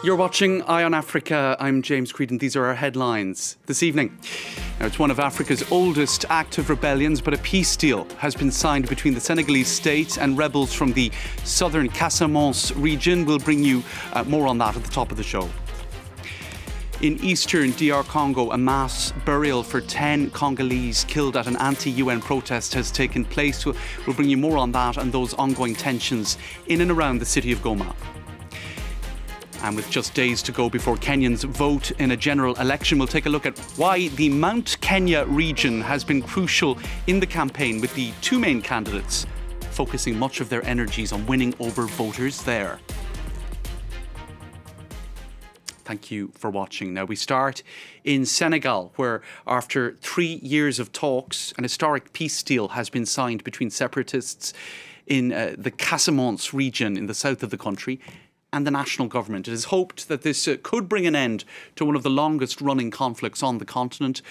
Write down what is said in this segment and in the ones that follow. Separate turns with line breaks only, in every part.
You're watching Eye on Africa. I'm James Creedon. These are our headlines this evening. Now, it's one of Africa's oldest active rebellions, but a peace deal has been signed between the Senegalese state and rebels from the southern Casamance region. We'll bring you more on that at the top of the show. In eastern DR Congo, a mass burial for 10 Congolese killed at an anti-UN protest has taken place. We'll bring you more on that and those ongoing tensions in and around the city of Goma. And with just days to go before Kenyans vote in a general election, we'll take a look at why the Mount Kenya region has been crucial in the campaign, with the two main candidates focusing much of their energies on winning over voters there. Thank you for watching. Now we start in Senegal, where after 3 years of talks, an historic peace deal has been signed between separatists in the Casamance region in the south of the country and the national government. It is hoped that this could bring an end to one of the longest running conflicts on the continent,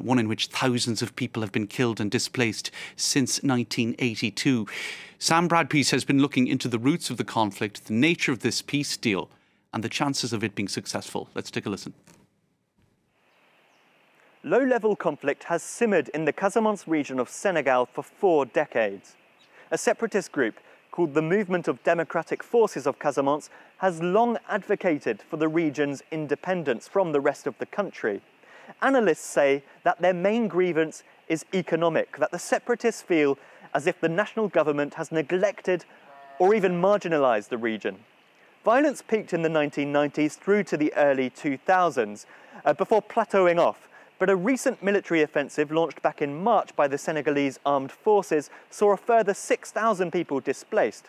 one in which thousands of people have been killed and displaced since 1982. Sam Bradpeace has been looking into the roots of the conflict, the nature of this peace deal, and the chances of it being successful. Let's take a listen.
Low-level conflict has simmered in the Casamance region of Senegal for 4 decades. A separatist group called the Movement of Democratic Forces of Casamance has long advocated for the region's independence from the rest of the country. Analysts say that their main grievance is economic, that the separatists feel as if the national government has neglected or even marginalised the region. Violence peaked in the 1990s through to the early 2000s, before plateauing off. But a recent military offensive launched back in March by the Senegalese armed forces saw a further 6,000 people displaced.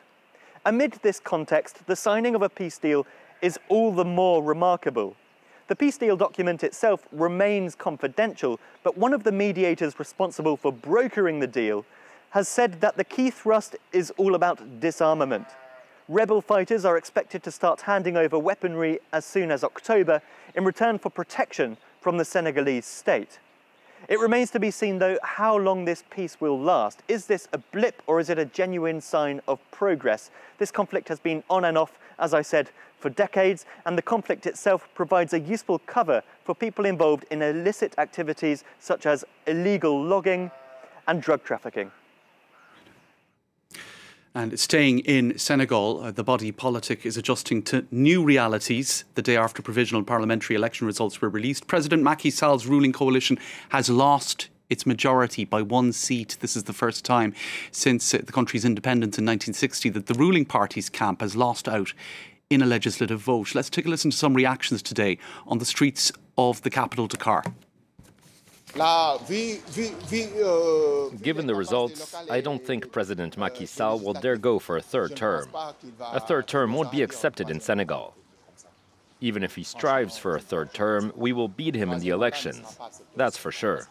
Amid this context, the signing of a peace deal is all the more remarkable. The peace deal document itself remains confidential, but one of the mediators responsible for brokering the deal has said that the key thrust is all about disarmament. Rebel fighters are expected to start handing over weaponry as soon as October in return for protection from the Senegalese state. It remains to be seen, though, how long this peace will last. Is this a blip or is it a genuine sign of progress? This conflict has been on and off, as I said, for decades, and the conflict itself provides a useful cover for people involved in illicit activities such as illegal logging and drug trafficking.
And staying in Senegal, the body politic is adjusting to new realities. The day after provisional parliamentary election results were released, President Macky Sall's ruling coalition has lost its majority by 1 seat. This is the first time since the country's independence in 1960 that the ruling party's camp has lost out in a legislative vote. Let's take a listen to some reactions today on the streets of the capital, Dakar.
Given the results, I don't think President Macky Sall will dare go for a third term. A third term won't be accepted in Senegal. Even if he strives for a third term, we will beat him in the elections. That's for sure.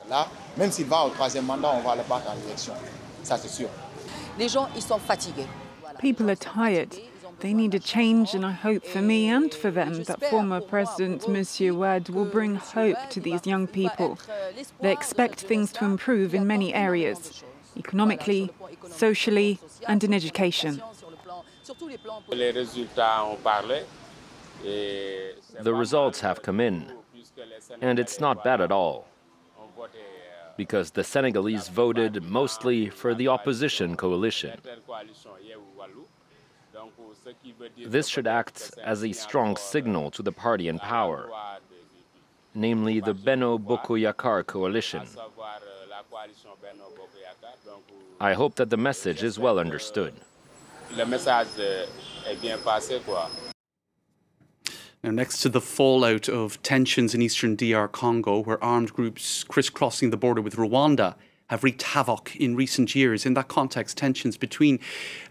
People are tired. They need a change, and I hope for me and for them that former President Monsieur Wade will bring hope to these young people. They expect things to improve in many areas, economically, socially, and in education.
The results have come in, and it's not bad at all, because the Senegalese voted mostly for the opposition coalition. This should act as a strong signal to the party in power, namely the Benno Bokk Yakaar coalition. I hope that the message is well understood.
Now, next to the fallout of tensions in eastern DR Congo, where armed groups crisscrossing the border with Rwanda have wreaked havoc in recent years. In that context, tensions between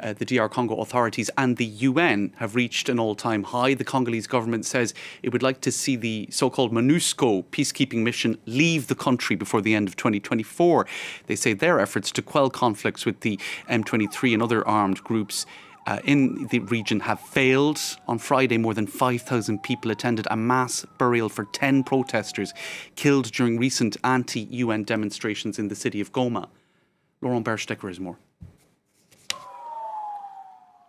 the DR Congo authorities and the UN have reached an all-time high. The Congolese government says it would like to see the so-called MONUSCO peacekeeping mission leave the country before the end of 2024. They say their efforts to quell conflicts with the M23 and other armed groups in the region have failed. On Friday, more than 5,000 people attended a mass burial for 10 protesters killed during recent anti-UN demonstrations in the city of Goma. Laurent Berstecker has more.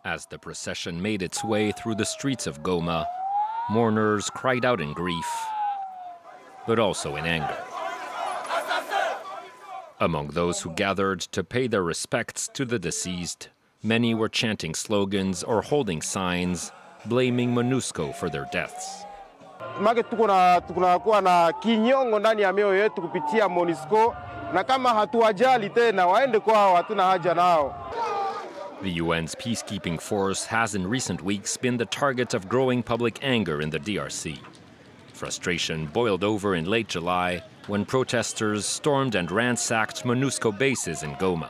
As the procession made its way through the streets of Goma, Mourners cried out in grief, but also in anger. Among those who gathered to pay their respects to the deceased, many were chanting slogans or holding signs blaming MONUSCO for their deaths.
Tunakuwa na kinyongo ndani ya mioyo yetu kupitia MONUSCO, na kama hatuwajali tena waende kwao, hatuna haja nao.
The UN's peacekeeping force has in recent weeks been the target of growing public anger in the DRC. Frustration boiled over in late July when protesters stormed and ransacked MONUSCO bases in Goma.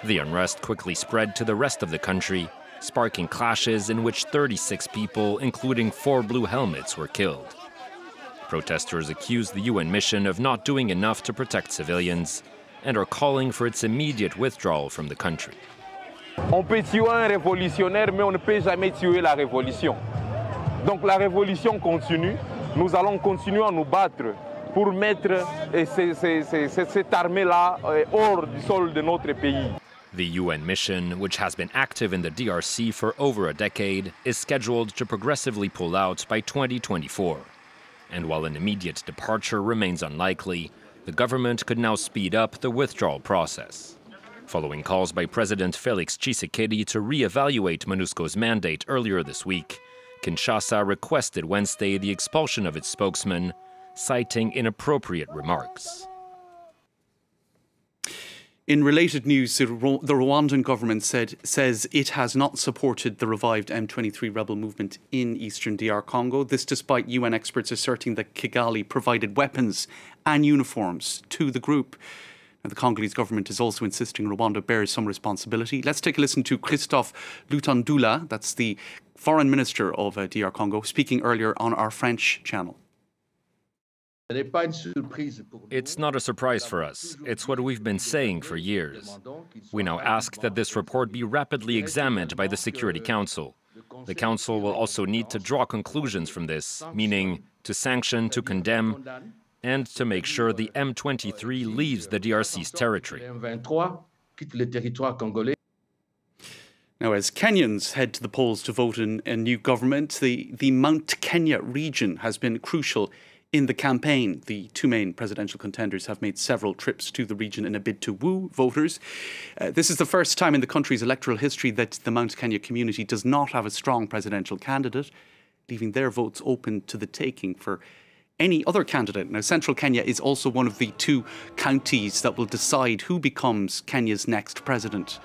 The unrest quickly spread to the rest of the country, sparking clashes in which 36 people, including 4 blue helmets, were killed. Protesters accused the UN mission of not doing enough to protect civilians and are calling for its immediate withdrawal from the country.
On peut tuer un révolutionnaire, mais on ne peut jamais tuer la révolution. Donc la révolution continue. Nous allons continuer à nous battre pour mettre cette armée-là hors du sol de notre pays.
The UN mission, which has been active in the DRC for over a decade, is scheduled to progressively pull out by 2024. And while an immediate departure remains unlikely, the government could now speed up the withdrawal process. Following calls by President Félix Tshisekedi to re-evaluate MONUSCO's mandate earlier this week, Kinshasa requested Wednesday the expulsion of its spokesman, citing inappropriate remarks.
In related news, the Rwandan government says it has not supported the revived M23 rebel movement in eastern DR Congo. This despite UN experts asserting that Kigali provided weapons and uniforms to the group. Now, the Congolese government is also insisting Rwanda bears some responsibility. Let's take a listen to Christophe Lutandula, that's the foreign minister of DR Congo, speaking earlier on our French channel.
It's not a surprise for us. It's what we've been saying for years. We now ask that this report be rapidly examined by the Security Council. The Council will also need to draw conclusions from this, meaning to sanction, to condemn, and to make sure the M23 leaves the DRC's territory.
Now, as Kenyans head to the polls to vote in a new government, the Mount Kenya region has been crucial in the campaign. The 2 main presidential contenders have made several trips to the region in a bid to woo voters. This is the first time in the country's electoral history that the Mount Kenya community does not have a strong presidential candidate, leaving their votes open to the taking for any other candidate. Now, Central Kenya is also one of the 2 counties that will decide who becomes Kenya's next president.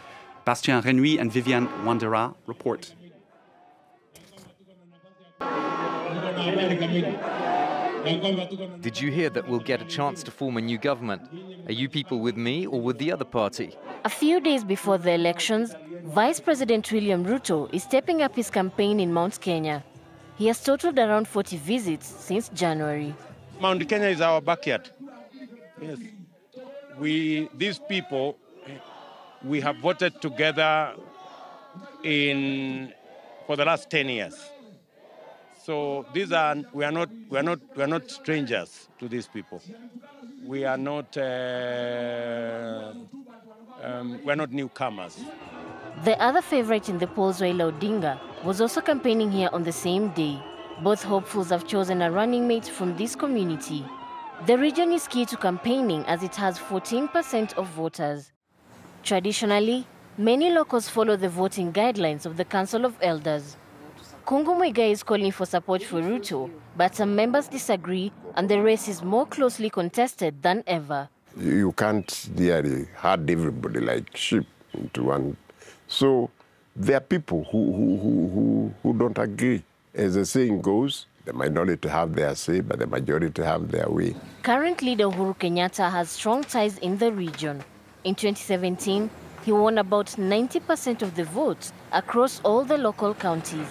Bastien Renouy and Viviane Wandera report.
Did you hear that we'll get a chance to form a new government? Are you people with me or with the other party?
A few days before the elections, Vice President William Ruto is stepping up his campaign in Mount Kenya. He has totaled around 40 visits since January.
Mount Kenya is our backyard. Yes. These people, we have voted together for the last 10 years. So we are not strangers to these people. We are not newcomers.
The other favorite in the polls, Raila Odinga, was also campaigning here on the same day. Both hopefuls have chosen a running mate from this community. The region is key to campaigning as it has 14% of voters. Traditionally, many locals follow the voting guidelines of the Council of Elders. Kungu Mwiga is calling for support for Ruto, but some members disagree and the race is more closely contested than ever.
You can't really herd everybody like sheep into one. So there are people who don't agree. As the saying goes, the minority have their say, but the majority have their way.
Current leader Uhuru Kenyatta has strong ties in the region. In 2017, he won about 90% of the votes across all the local counties.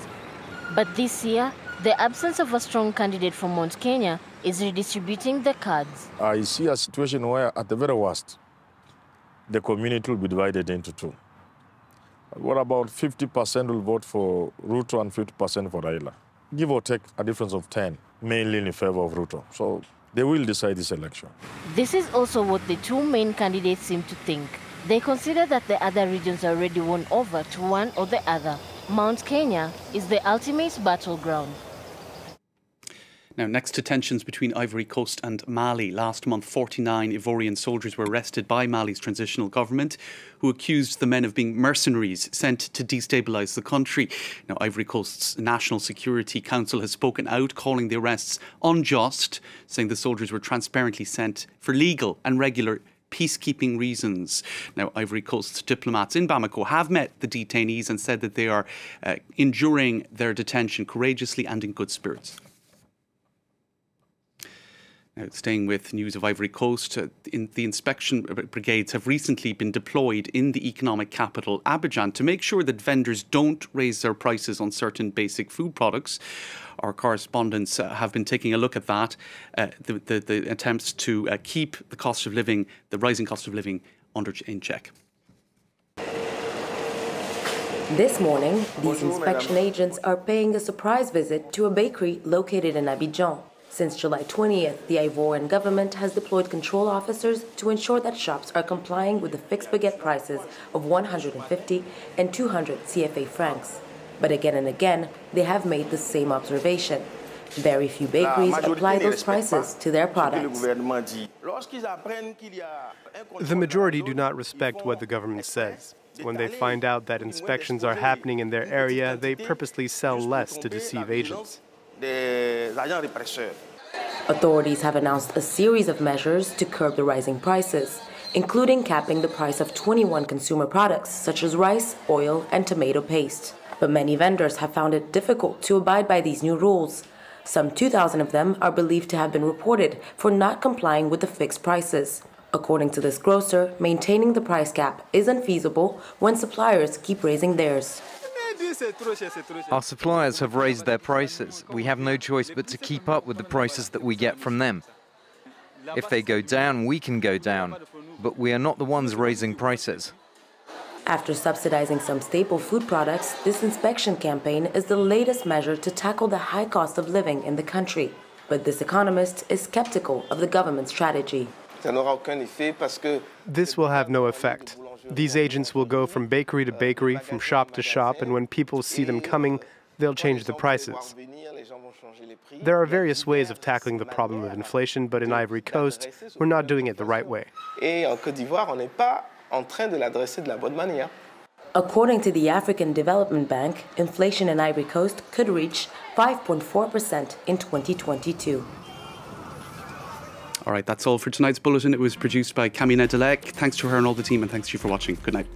But this year, the absence of a strong candidate from Mount Kenya is redistributing the cards.
I see a situation where, at the very worst, the community will be divided into 2. What about 50% will vote for Ruto and 50% for Raila? Give or take a difference of 10, mainly in favor of Ruto. So they will decide this election.
This is also what the 2 main candidates seem to think. They consider that the other regions are already won over to one or the other. Mount Kenya is the ultimate battleground.
Now, next to tensions between Ivory Coast and Mali, last month 49 Ivorian soldiers were arrested by Mali's transitional government, who accused the men of being mercenaries sent to destabilise the country. Now, Ivory Coast's National Security Council has spoken out, calling the arrests unjust, saying the soldiers were transparently sent for legal and regular peacekeeping reasons. Now, Ivory Coast diplomats in Bamako have met the detainees and said that they are enduring their detention courageously and in good spirits. Now, staying with news of Ivory Coast, the inspection brigades have recently been deployed in the economic capital, Abidjan, to make sure that vendors don't raise their prices on certain basic food products. Our correspondents have been taking a look at that, the attempts to keep the cost of living, the rising cost of living, in check.
This morning, these inspection agents are paying a surprise visit to a bakery located in Abidjan. Since July 20th, the Ivorian government has deployed control officers to ensure that shops are complying with the fixed baguette prices of 150 and 200 CFA francs. But again and again, they have made the same observation. Very few bakeries apply those prices to their products.
The majority do not respect what the government says. When they find out that inspections are happening in their area, they purposely sell less to deceive agents.
Authorities have announced a series of measures to curb the rising prices, including capping the price of 21 consumer products such as rice, oil, and tomato paste. But many vendors have found it difficult to abide by these new rules. Some 2,000 of them are believed to have been reported for not complying with the fixed prices. According to this grocer, maintaining the price cap is unfeasible when suppliers keep raising theirs.
Our suppliers have raised their prices. We have no choice but to keep up with the prices that we get from them. If they go down, we can go down, but we are not the ones raising prices.
After subsidizing some staple food products, this inspection campaign is the latest measure to tackle the high cost of living in the country. But this economist is skeptical of the government's strategy.
This will have no effect. These agents will go from bakery to bakery, from shop to shop, and when people see them coming, they'll change the prices. There are various ways of tackling the problem of inflation, but in Ivory Coast, we're not doing it the right way.
According to the African Development Bank, inflation in Ivory Coast could reach 5.4% in 2022.
All right, that's all for tonight's bulletin. It was produced by Camille Delec. Thanks to her and all the team, and thanks to you for watching. Good night.